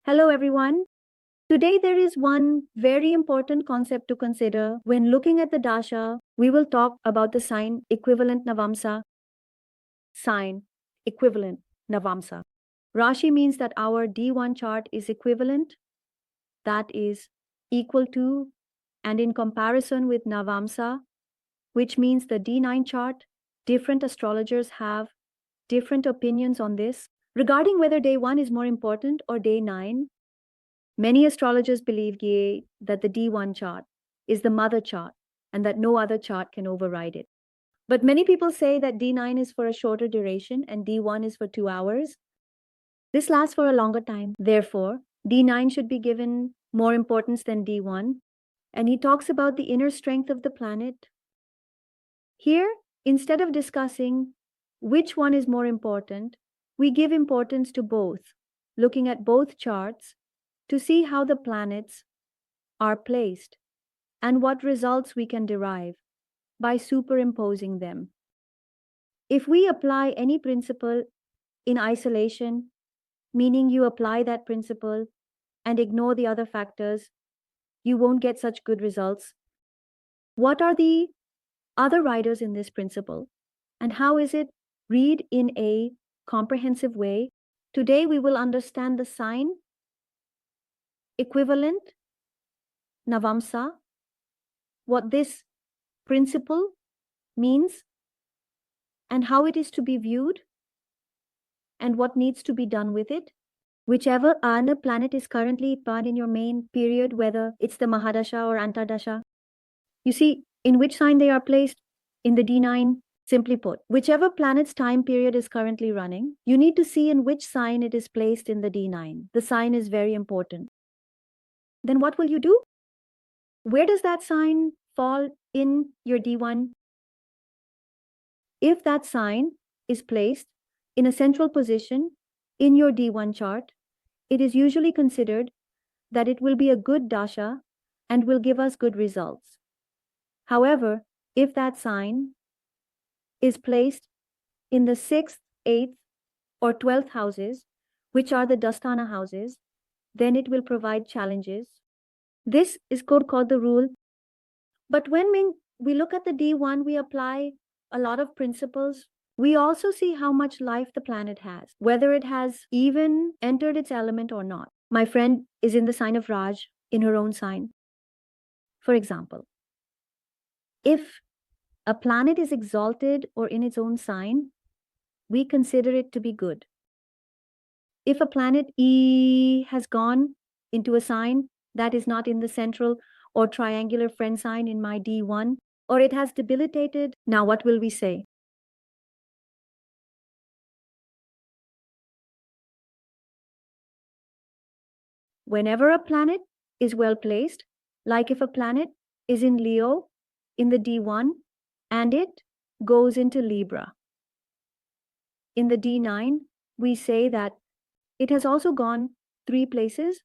Hello, everyone. Today, there is one very important concept to consider. When looking at the Dasha, we will talk about the sign equivalent Navamsa. Sign equivalent Navamsa. Rashi means that our D1 chart is equivalent, that is equal to, and in comparison with Navamsa, which means the D9 chart. Different astrologers have different opinions on this. Regarding whether day 1 is more important or day 9, many astrologers believe that the D1 chart is the mother chart and that no other chart can override it. But many people say that D9 is for a shorter duration and D1 is for 2 hours. This lasts for a longer time. Therefore, D9 should be given more importance than D1. And he talks about the inner strength of the planet. Here, instead of discussing which one is more important, we give importance to both, looking at both charts to see how the planets are placed and what results we can derive by superimposing them. If we apply any principle in isolation, meaning you apply that principle and ignore the other factors, you won't get such good results. What are the other riders in this principle, and how is it read in a comprehensive way? Today we will understand the sign equivalent Navamsa, what this principle means, and how it is to be viewed, and what needs to be done with it. Whichever Ana planet is currently part in your main period, whether it's the Mahadasha or Antardasha, you see in which sign they are placed in the D9. Simply put, whichever planet's time period is currently running, you need to see in which sign it is placed in the D9. The sign is very important. Then what will you do? Where does that sign fall in your D1? If that sign is placed in a central position in your D1 chart, it is usually considered that it will be a good dasha and will give us good results. However, if that sign is placed in the 6th, 8th, or 12th houses, which are the Dastana houses, then it will provide challenges. This is called the rule. But when we look at the D1, we apply a lot of principles. We also see how much life the planet has, whether it has even entered its element or not. My friend is in the sign of Raj, in her own sign. For example, if a planet is exalted or in its own sign, we consider it to be good. If a planet E has gone into a sign that is not in the central or triangular friend sign in my D1, or it has debilitated, now what will we say? Whenever a planet is well placed, like if a planet is in Leo in the D1 and it goes into Libra in the D9, we say that it has also gone 3 places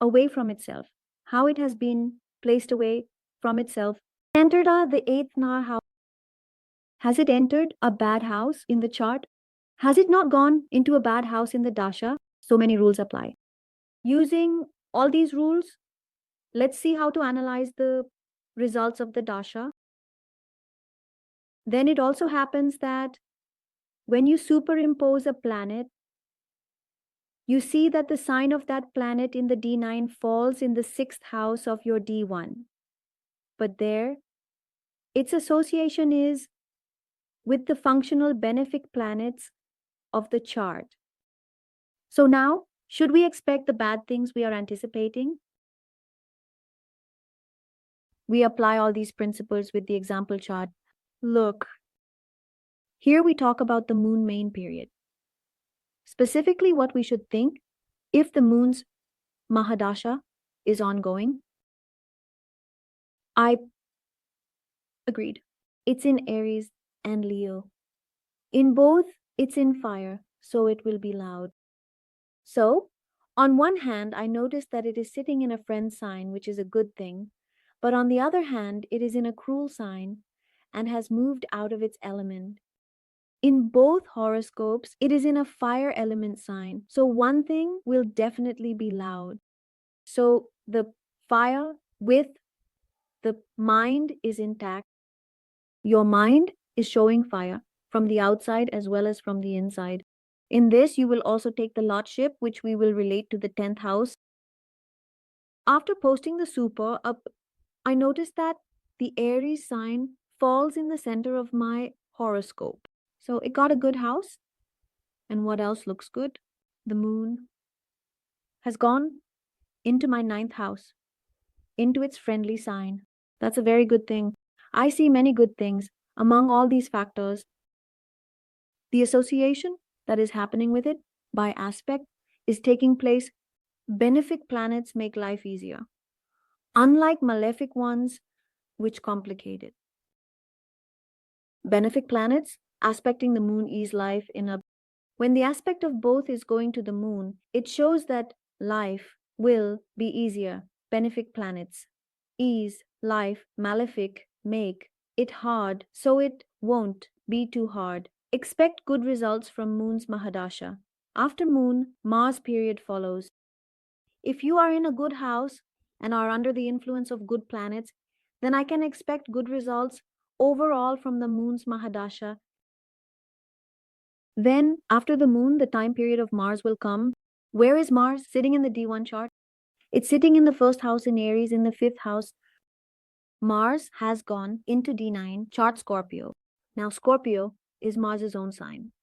away from itself. How it has been placed away from itself. Entered the 8th house. Has it entered a bad house in the chart? Has it not gone into a bad house in the Dasha? So many rules apply. Using all these rules, let's see how to analyze the results of the Dasha. Then it also happens that when you superimpose a planet, you see that the sign of that planet in the D9 falls in the 6th house of your D1. But there, its association is with the functional benefic planets of the chart. So now, should we expect the bad things we are anticipating? We apply all these principles with the example chart. Look, here we talk about the moon main period. Specifically what we should think if the moon's Mahadasha is ongoing. I agreed. It's in Aries and Leo. In both, it's in fire, so it will be loud. So, on one hand, I noticed that it is sitting in a friend sign, which is a good thing. But on the other hand, it is in a cruel sign and has moved out of its element. In both horoscopes, it is in a fire element sign. So one thing will definitely be loud. So the fire with the mind is intact. Your mind is showing fire from the outside as well as from the inside. In this, you will also take the lordship, which we will relate to the 10th house. After posting the super up, I noticed that the Aries sign falls in the center of my horoscope. So it got a good house. And what else looks good? The moon has gone into my 9th house, into its friendly sign. That's a very good thing. I see many good things. Among all these factors, the association that is happening with it by aspect is taking place. Benefic planets make life easier, unlike malefic ones, which complicate it. Benefic planets aspecting the moon ease life in a. When the aspect of both is going to the moon, it shows that life will be easier. Benefic planets ease life, malefic make it hard, so it won't be too hard. Expect good results from moon's Mahadasha. After moon, Mars period follows. If you are in a good house and are under the influence of good planets, then I can expect good results overall from the moon's Mahadasha. Then, after the moon, the time period of Mars will come. Where is Mars sitting in the D1 chart? It's sitting in the first house in Aries, in the 5th house. Mars has gone into D9, chart Scorpio. Now, Scorpio is Mars's own sign.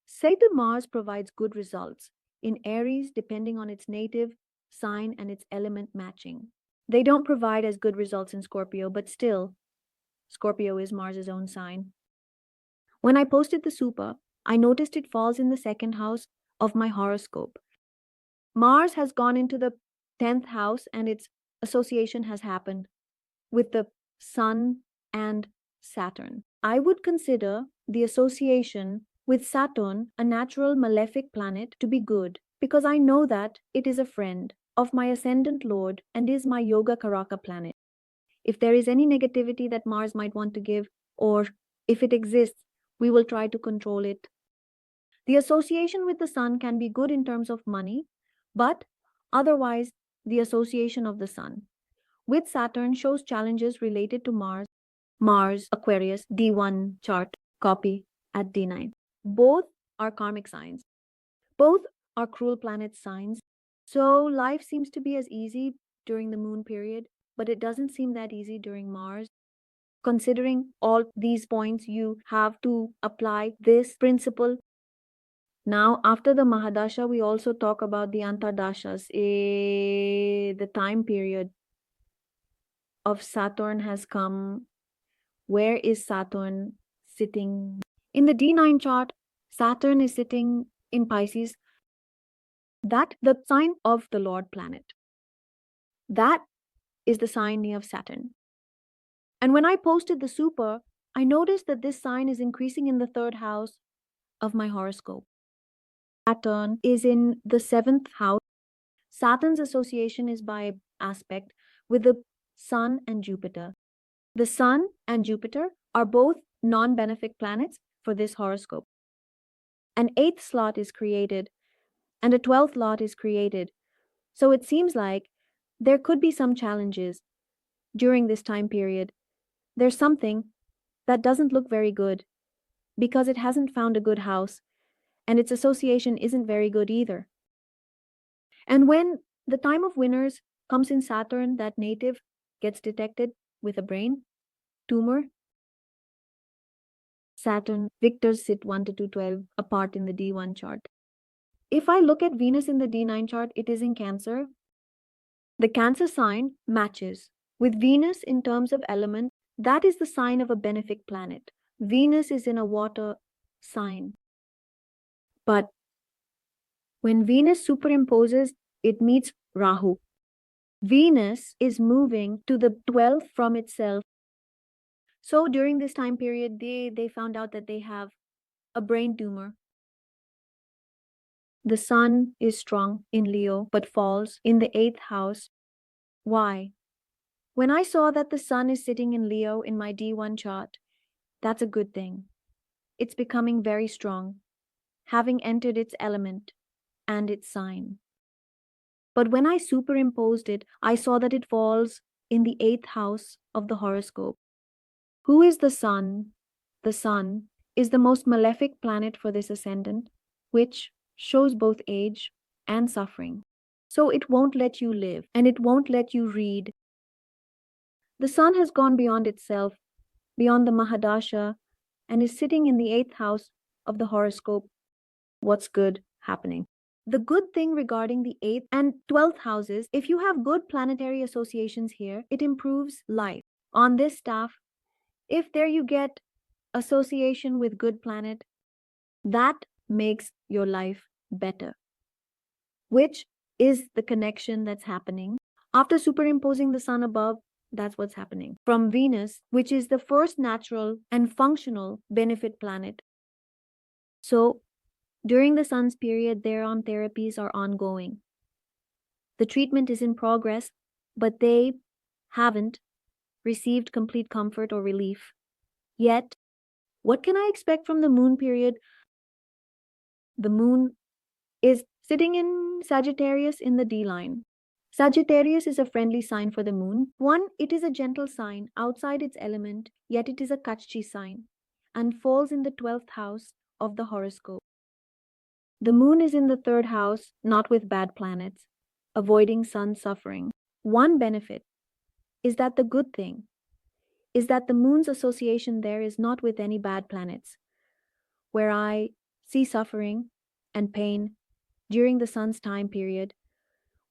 Say that Mars provides good results in Aries depending on its native sign and its element matching. They don't provide as good results in Scorpio, but still, Scorpio is Mars's own sign. When I posted the super, I noticed it falls in the 2nd house of my horoscope. Mars has gone into the 10th house and its association has happened with the Sun and Saturn. I would consider the association with Saturn, a natural malefic planet, to be good because I know that it is a friend of my ascendant lord and is my Yoga Karaka planet. If there is any negativity that Mars might want to give, or if it exists, we will try to control it. The association with the Sun can be good in terms of money, but otherwise, the association of the Sun with Saturn shows challenges related to Mars. Mars, Aquarius, D1 chart, copy at D9. Both are karmic signs. Both are cruel planet signs. So life seems to be as easy during the moon period, but it doesn't seem that easy during Mars. Considering all these points, you have to apply this principle. Now, after the Mahadasha, we also talk about the Antardashas. The time period of Saturn has come. Where is Saturn sitting? In the D9 chart, Saturn is sitting in Pisces. That the sign of the Lord planet. That is the sign of Saturn. And when I posted the super, I noticed that this sign is increasing in the 3rd house of my horoscope. Saturn is in the 7th house. Saturn's association is by aspect with the Sun and Jupiter. The Sun and Jupiter are both non-benefic planets for this horoscope. An 8th slot is created and a 12th lot is created. So it seems like there could be some challenges during this time period. There's something that doesn't look very good because it hasn't found a good house and its association isn't very good either. And when the time of winners comes in Saturn, that native gets detected with a brain tumor. Saturn, Victors sit 1 to 212 apart in the D1 chart. If I look at Venus in the D9 chart, it is in Cancer. The Cancer sign matches with Venus in terms of element. That is the sign of a benefic planet. Venus is in a water sign. But when Venus superimposes, it meets Rahu. Venus is moving to the 12th from itself. So during this time period, they found out that they have a brain tumor. The Sun is strong in Leo, but falls in the 8th house. Why? When I saw that the Sun is sitting in Leo in my D1 chart, that's a good thing. it's becoming very strong, having entered its element and its sign. But when I superimposed it, I saw that it falls in the 8th house of the horoscope. Who is the sun? The sun is the most malefic planet for this ascendant, which shows both age and suffering. So it won't let you live and it won't let you read. The sun has gone beyond itself, beyond the Mahadasha, and is sitting in the 8th house of the horoscope. What's good happening? The good thing regarding the 8th and 12th houses, if you have good planetary associations here, it improves life. On this staff, if there you get association with good planet, that makes your life better, which is the connection that's happening. After superimposing the sun above, that's what's happening. From Venus, which is the first natural and functional benefit planet. So during the sun's period, their on therapies are ongoing. The treatment is in progress, but they haven't received complete comfort or relief yet. What can I expect from the moon period? The moon is sitting in Sagittarius in the D line. Sagittarius is a friendly sign for the moon. One, it is a gentle sign outside its element, yet it is a Kachchi sign and falls in the 12th house of the horoscope. The moon is in the 3rd house, not with bad planets, avoiding sun suffering. One benefit is that the good thing is that the moon's association there is not with any bad planets, where I see suffering and pain during the sun's time period.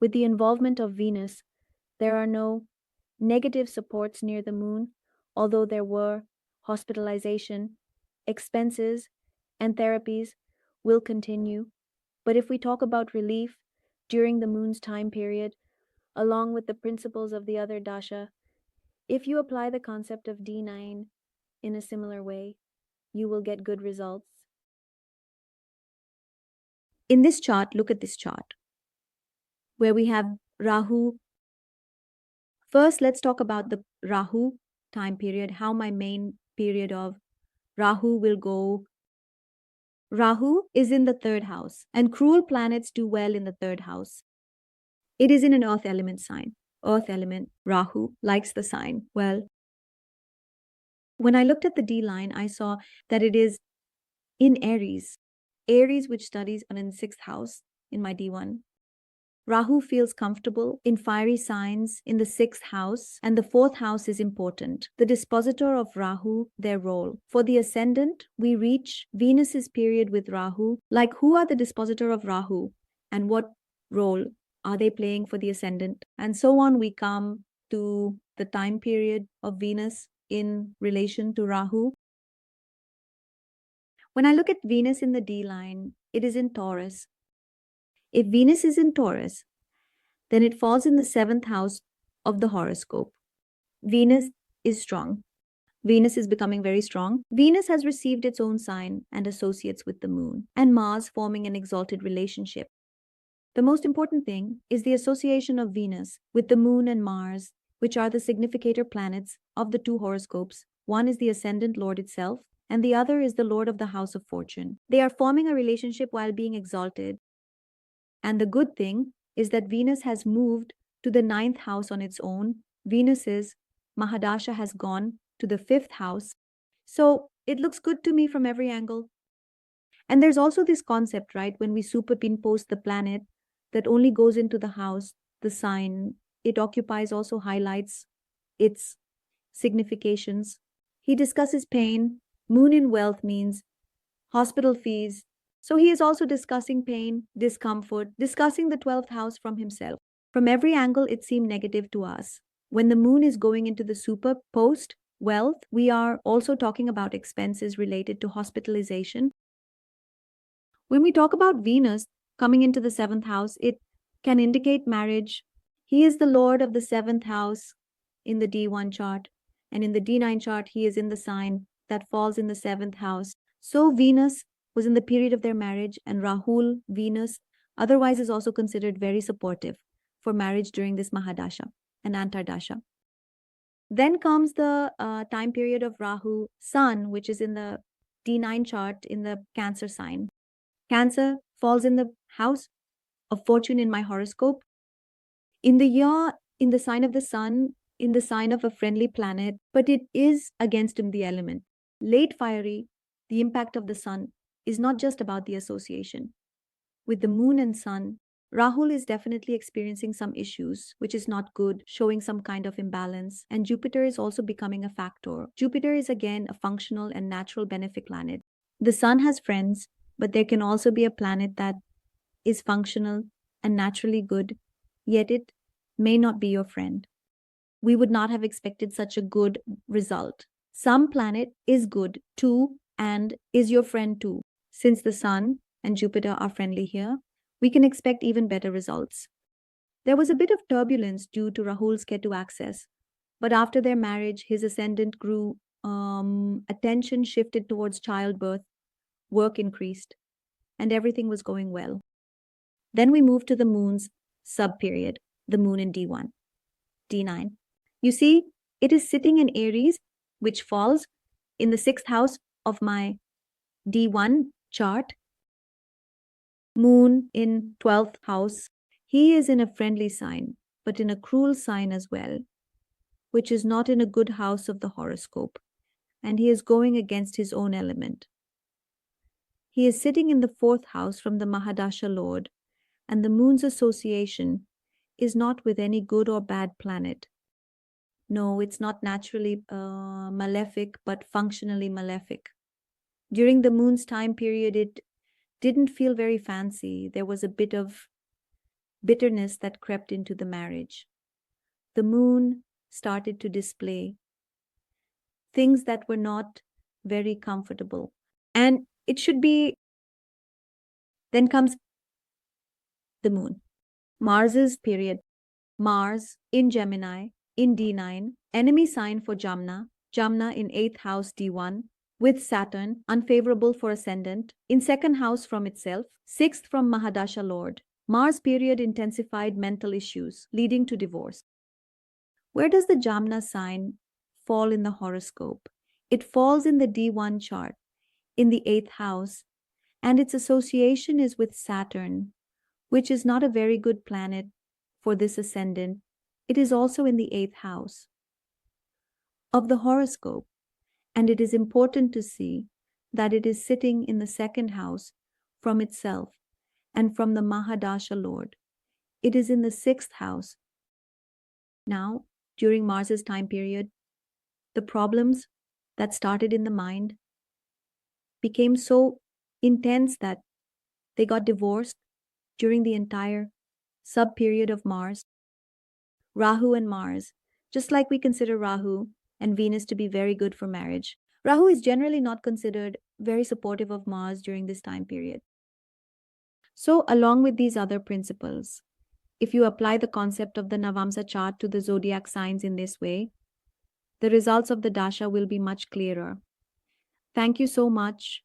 With the involvement of Venus, there are no negative supports near the moon, although there were hospitalization, expenses, and therapies will continue. But if we talk about relief during the moon's time period, along with the principles of the other dasha, if you apply the concept of D9 in a similar way, you will get good results. In this chart, look at this chart, where we have Rahu. First, let's talk about the Rahu time period, how my main period of Rahu will go. Rahu is in the 3rd house, and cruel planets do well in the 3rd house. It is in an earth element sign. Earth element, Rahu, likes the sign. Well, when I looked at the D line, I saw that it is in Aries. Aries, which studies in the 6th house in my D1. Rahu feels comfortable in fiery signs in the 6th house, and the 4th house is important. The dispositor of Rahu, their role. For the ascendant, we reach Venus's period with Rahu. Like, who are the dispositor of Rahu and what role are they playing for the ascendant? And so on, we come to the time period of Venus in relation to Rahu. When I look at Venus in the D line, it is in Taurus. If Venus is in Taurus, then it falls in the 7th house of the horoscope. Venus is strong. Venus is becoming very strong. Venus has received its own sign and associates with the moon, and Mars forming an exalted relationship. The most important thing is the association of Venus with the moon and Mars, which are the significator planets of the 2 horoscopes. One is the ascendant lord itself, and the other is the lord of the house of fortune. They are forming a relationship while being exalted. And the good thing is that Venus has moved to the 9th house on its own. Venus's Mahadasha has gone to the 5th house. So it looks good to me from every angle. And there's also this concept, right, when we superimpose the planet that only goes into the house, the sign, it occupies also highlights its significations. He discusses pain. Moon in wealth means hospital fees. So he is also discussing pain, discomfort, discussing the 12th house from himself. From every angle, it seemed negative to us. When the moon is going into the superposed wealth, we are also talking about expenses related to hospitalization. When we talk about Venus coming into the 7th house, it can indicate marriage. He is the lord of the 7th house in the D1 chart. And in the D9 chart, he is in the sign that falls in the 7th house. So Venus was in the period of their marriage, and Rahul, Venus, otherwise is also considered very supportive for marriage during this Mahadasha and Antardasha. Then comes the time period of Rahu, Sun, which is in the D9 chart in the Cancer sign. Cancer falls in the house of fortune in my horoscope. In the year, in the sign of the sun, in the sign of a friendly planet, but it is against him the element. Late fiery, the impact of the sun is not just about the association. With the moon and sun, Rahul is definitely experiencing some issues, which is not good, showing some kind of imbalance. And Jupiter is also becoming a factor. Jupiter is again a functional and natural benefic planet. The sun has friends, but there can also be a planet that is functional and naturally good, yet it may not be your friend. We would not have expected such a good result. Some planet is good too and is your friend too. Since the sun and Jupiter are friendly here, we can expect even better results. There was a bit of turbulence due to Rahul's Ketu access, but after their marriage, his ascendant grew, attention shifted towards childbirth, work increased, and everything was going well. Then we moved to the moon's sub-period, the moon in D1, D9. You see, it is sitting in Aries, which falls in the 6th house of my D1 chart. Moon in 12th house. He is in a friendly sign, but in a cruel sign as well, which is not in a good house of the horoscope, and he is going against his own element. He is sitting in the 4th house from the Mahadasha Lord, and the moon's association is not with any good or bad planet. No, it's not naturally malefic, but functionally malefic. During the moon's time period, it didn't feel very fancy. There was a bit of bitterness that crept into the marriage. The moon started to display things that were not very comfortable. And it should be, then comes the moon. Mars's period. Mars in Gemini, in D9, enemy sign for Jamna, Jamna in 8th house D1, with Saturn, unfavorable for ascendant, in 2nd house from itself, 6th from Mahadasha Lord. Mars period intensified mental issues, leading to divorce. Where does the Jamna sign fall in the horoscope? It falls in the D1 chart, in the 8th house, and its association is with Saturn, which is not a very good planet for this ascendant. It is also in the 8th house of the horoscope, and it is important to see that it is sitting in the 2nd house from itself and from the Mahadasha Lord. It is in the 6th house. Now, during Mars's time period, the problems that started in the mind became so intense that they got divorced during the entire sub-period of Mars. Rahu and Mars, just like we consider Rahu and Venus to be very good for marriage, Rahu is generally not considered very supportive of Mars during this time period. So, along with these other principles, if you apply the concept of the Navamsa chart to the zodiac signs in this way, the results of the Dasha will be much clearer. Thank you so much